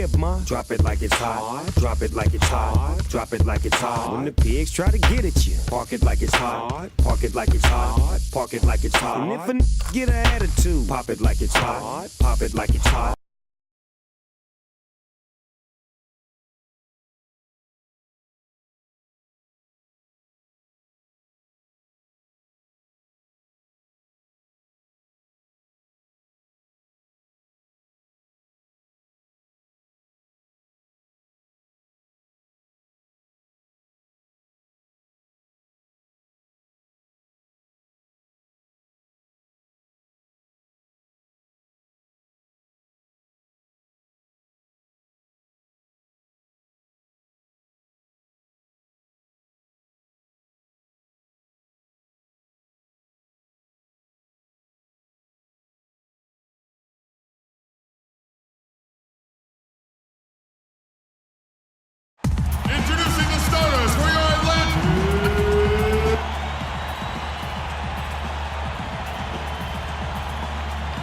tip, ma. Drop it like it's hot. Drop it like it's hot. Drop it like it's hot. When the pigs try to get at you, park it like it's hot. Park it like it's hot. Park it like it's hot. And if a get an attitude, pop it like it's hot. Pop it like it's hot. Introducing the starters for your Atlanta.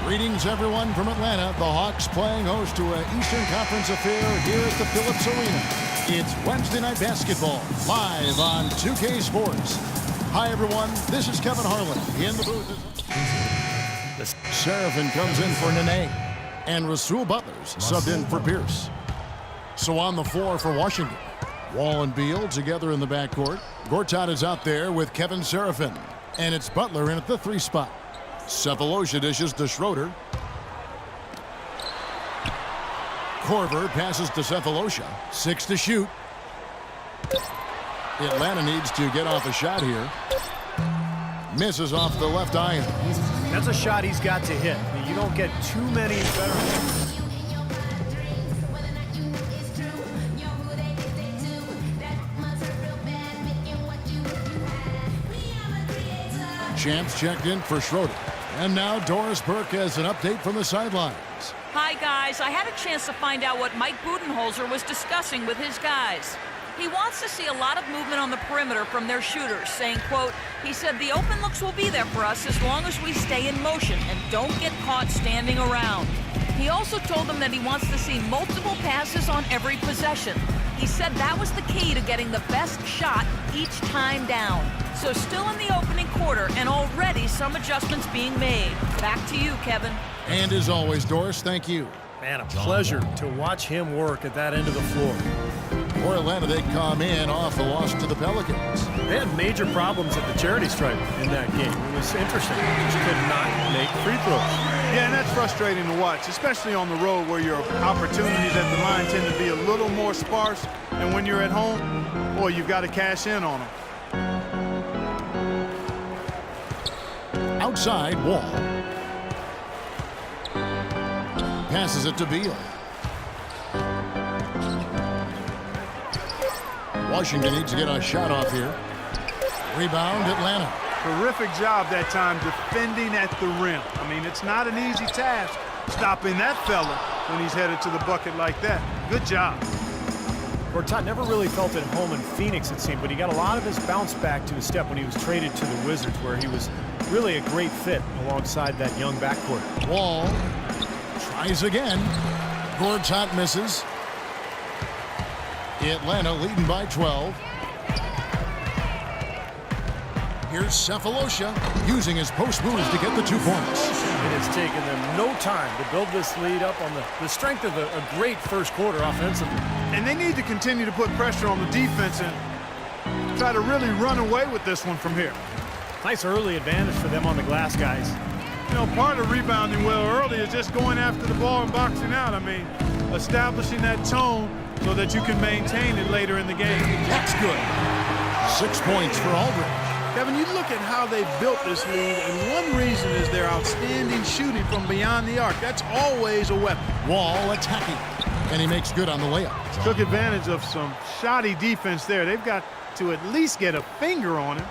Greetings, everyone, from Atlanta. The Hawks playing host to an Eastern Conference affair here at the Phillips Arena. It's Wednesday Night Basketball, live on 2K Sports. Hi, everyone. This is Kevin Harlan. In the booth, Seraphin comes in for Nene, and Rasul Butler's subbed in for Pierce. So on the floor for Washington, Wall and Beal together in the backcourt. Gortat is out there with Kevin Seraphin, and it's Butler in at the 3 spot. Cephalosha dishes to Schroeder. Korver passes to Cephalosha. 6 to shoot. Atlanta needs to get off a shot here. Misses off the left iron. That's a shot he's got to hit. You don't get too many better. Champs checked in for Schroeder. And now Doris Burke has an update from the sidelines. Hi, guys. I had a chance to find out what Mike Budenholzer was discussing with his guys. He wants to see a lot of movement on the perimeter from their shooters, saying, quote, he said the open looks will be there for us as long as we stay in motion and don't get caught standing around. He also told them that he wants to see multiple passes on every possession. He said that was the key to getting the best shot each time down. So still in the opening quarter and already some adjustments being made. Back to you, Kevin. And as always, Doris, thank you. Man, a pleasure to watch him work at that end of the floor. For Atlanta, they come in off a loss to the Pelicans. They had major problems at the charity stripe in that game. It was interesting. They just could not make free throws. Yeah, and that's frustrating to watch, especially on the road where your opportunities at the line tend to be a little more sparse. And when you're at home, boy, you've got to cash in on them. Outside, Wall. Passes it to Beal. Washington needs to get a shot off here. Rebound, Atlanta. Terrific job that time defending at the rim. I mean, it's not an easy task stopping that fella when he's headed to the bucket like that. Good job. Gortat never really felt at home in Phoenix, it seemed, but he got a lot of his bounce back to his step when he was traded to the Wizards, where he was really a great fit alongside that young backcourt. Wall tries again. Gortat misses. Atlanta leading by 12. Here's Cephalosha using his post moves to get the 2 points. It has taken them no time to build this lead up on the strength of a great first quarter offensively. And they need to continue to put pressure on the defense and try to really run away with this one from here. Nice early advantage for them on the glass, guys. You know, part of rebounding well early is just going after the ball and boxing out. I mean, establishing that tone so that you can maintain it later in the game. That's good. 6 points for Aldridge. Kevin, you look at how they built this lead, and one reason is their outstanding shooting from beyond the arc. That's always a weapon. Wall attacking, and he makes good on the layup. Took advantage of some shoddy defense there. They've got to at least get a finger on it.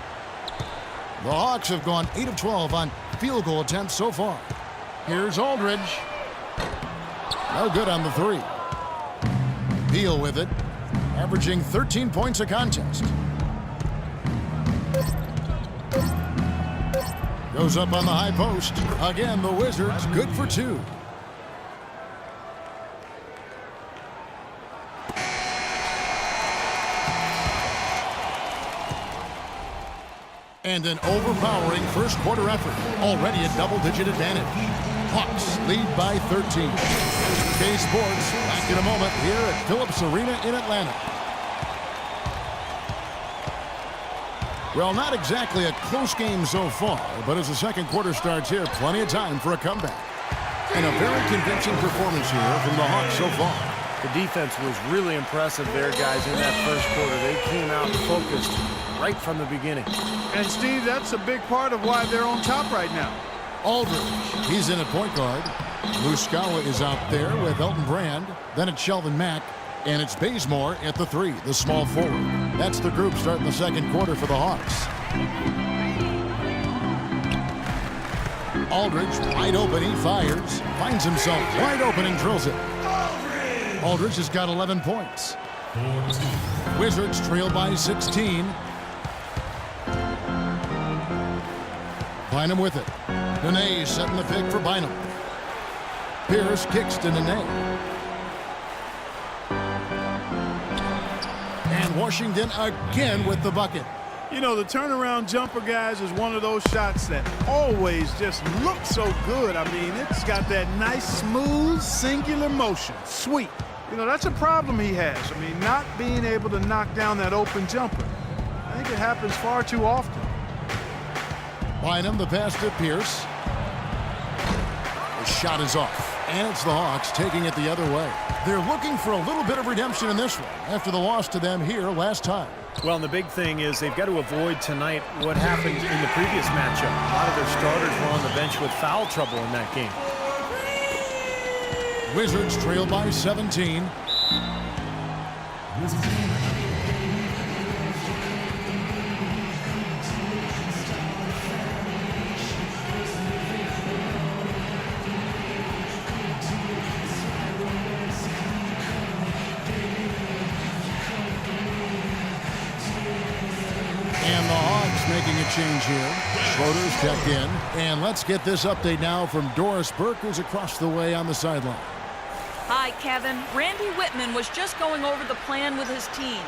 The Hawks have gone 8 of 12 on field goal attempts so far. Here's Aldridge. No good on the 3. Beal with it, averaging 13 points a contest. Goes up on the high post. Again, the Wizards good for 2. And an overpowering first quarter effort. Already a double-digit advantage. Hawks lead by 13. K-Sports back in a moment here at Phillips Arena in Atlanta. Well, not exactly a close game so far, but as the second quarter starts here, plenty of time for a comeback. And a very convincing performance here from the Hawks so far. The defense was really impressive there, guys, in that first quarter. They came out focused right from the beginning. And, Steve, that's a big part of why they're on top right now. Aldridge, he's in at point guard. Muskawa is out there with Elton Brand. Then it's Shelvin Mack. And it's Bazemore at the 3, the small forward. That's the group starting the second quarter for the Hawks. Aldridge, wide open, he fires. Finds himself wide open and drills it. Aldridge has got 11 points. Wizards trail by 16. Bynum with it. Nene setting the pick for Bynum. Pierce kicks to Nene. And Washington again with the bucket. You know, the turnaround jumper, guys, is one of those shots that always just looks so good. I mean, it's got that nice, smooth, singular motion. Sweet. You know, that's a problem he has. I mean, not being able to knock down that open jumper. I think it happens far too often. Bynum, the pass to Pierce. The shot is off. And it's the Hawks taking it the other way. They're looking for a little bit of redemption in this one after the loss to them here last time. Well, and the big thing is they've got to avoid tonight what happened in the previous matchup. A lot of their starters were on the bench with foul trouble in that game. Wizards trail by 17. Making a change here. Schroeder's checked in. And let's get this update now from Doris Burke, who's across the way on the sideline. Hi, Kevin. Randy Whitman was just going over the plan with his team.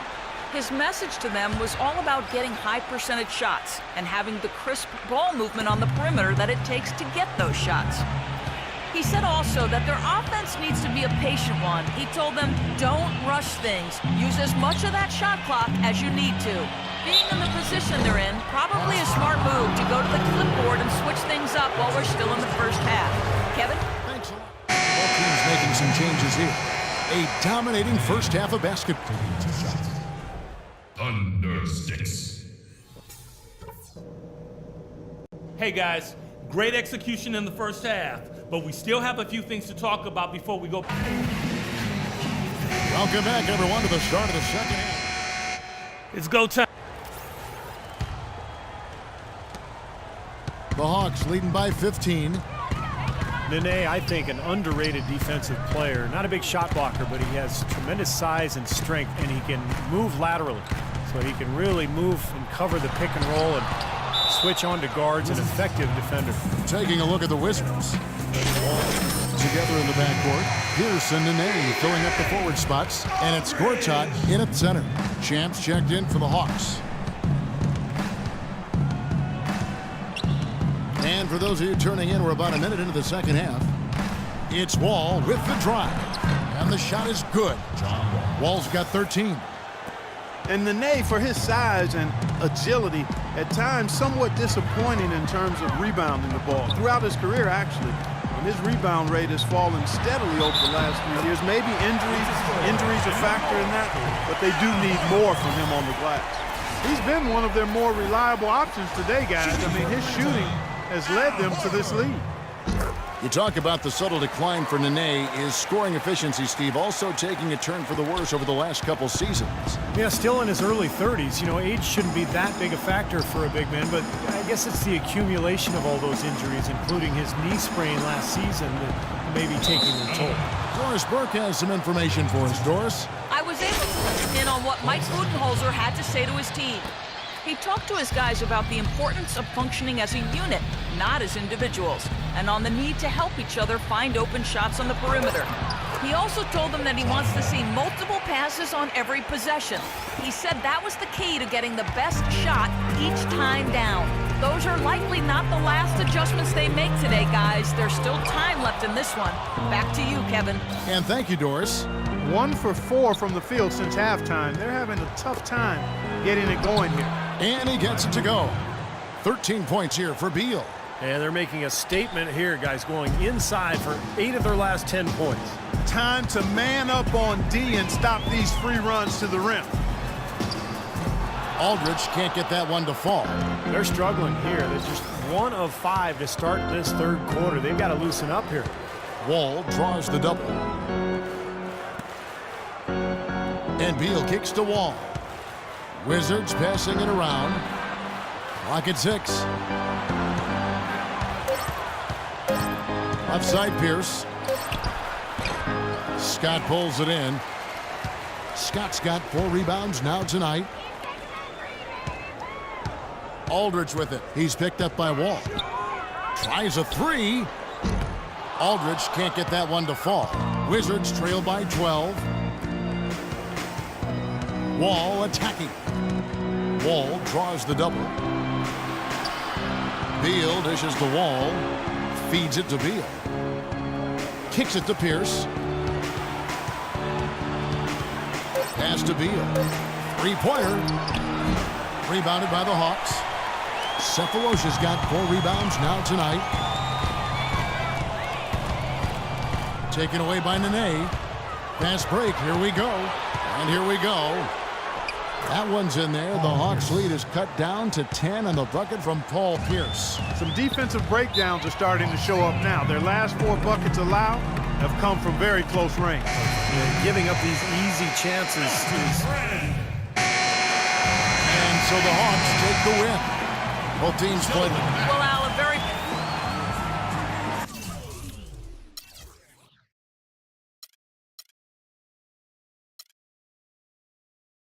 His message to them was all about getting high percentage shots and having the crisp ball movement on the perimeter that it takes to get those shots. He said also that their offense needs to be a patient one. He told them, don't rush things. Use as much of that shot clock as you need to. Being in the position they're in, probably a smart move to go to the clipboard and switch things up while we're still in the first half. Kevin? Thanks a lot. Both teams making some changes here. A dominating first half of basketball. Thunder Sticks. Hey guys, great execution in the first half, but we still have a few things to talk about before we go. Welcome back, everyone, to the start of the second half. It's go time. The Hawks leading by 15. Nene, I think, an underrated defensive player. Not a big shot blocker, but he has tremendous size and strength, and he can move laterally. So he can really move and cover the pick and roll and switch on to guards, an effective defender. Taking a look at the Wizards. Together in the backcourt. Pierce and Nene filling up the forward spots. And it's Gortat in at center. Champs checked in for the Hawks. And for those of you turning in, we're about a minute into the second half. It's Wall with the drive. And the shot is good. Wall's got 13. And Nene, for his size and agility, at times somewhat disappointing in terms of rebounding the ball. Throughout his career, actually, and his rebound rate has fallen steadily over the last few years. Maybe injuries a factor in that, but they do need more from him on the glass. He's been one of their more reliable options today, guys. I mean, his shooting has led them to this lead. You talk about the subtle decline for Nene. His scoring efficiency, Steve, also taking a turn for the worse over the last couple seasons. Yeah, still in his early 30s. You know, age shouldn't be that big a factor for a big man, but I guess it's the accumulation of all those injuries, including his knee sprain last season, that may be taking their toll. Doris Burke has some information for us. Doris? I was able to listen in on what Mike Budenholzer had to say to his team. He talked to his guys about the importance of functioning as a unit, not as individuals, and on the need to help each other find open shots on the perimeter. He also told them that he wants to see multiple passes on every possession. He said that was the key to getting the best shot each time down. Those are likely not the last adjustments they make today, guys. There's still time left in this one. Back to you, Kevin. And thank you, Doris. 1 for 4 from the field since halftime. They're having a tough time getting it going here. And he gets it to go. 13 points here for Beal. And they're making a statement here, guys, going inside for 8 of their last 10 points. Time to man up on D and stop these free runs to the rim. Aldridge can't get that one to fall. They're struggling here. They're just 1 of 5 to start this third quarter. They've got to loosen up here. Wall draws the double. And Beal kicks to Wall. Wizards passing it around. Clock at 6. Offside Pierce. Scott pulls it in. Scott's got 4 rebounds now tonight. Aldridge with it. He's picked up by Wall. Tries a 3. Aldridge can't get that one to fall. Wizards trail by 12. Wall attacking. Wall draws the double. Beal dishes the Wall. Feeds it to Beal. Kicks it to Pierce. Pass to Beal. 3-pointer. Rebounded by the Hawks. Cephalosha's got 4 rebounds now tonight. Taken away by Nene. Fast break. Here we go. And here we go. That one's in there. The Hawks lead is cut down to 10 on the bucket from Paul Pierce. Some defensive breakdowns are starting to show up now. Their last 4 buckets allowed have come from very close range. Giving up these easy chances is... And so the Hawks take the win. Both teams played. Well,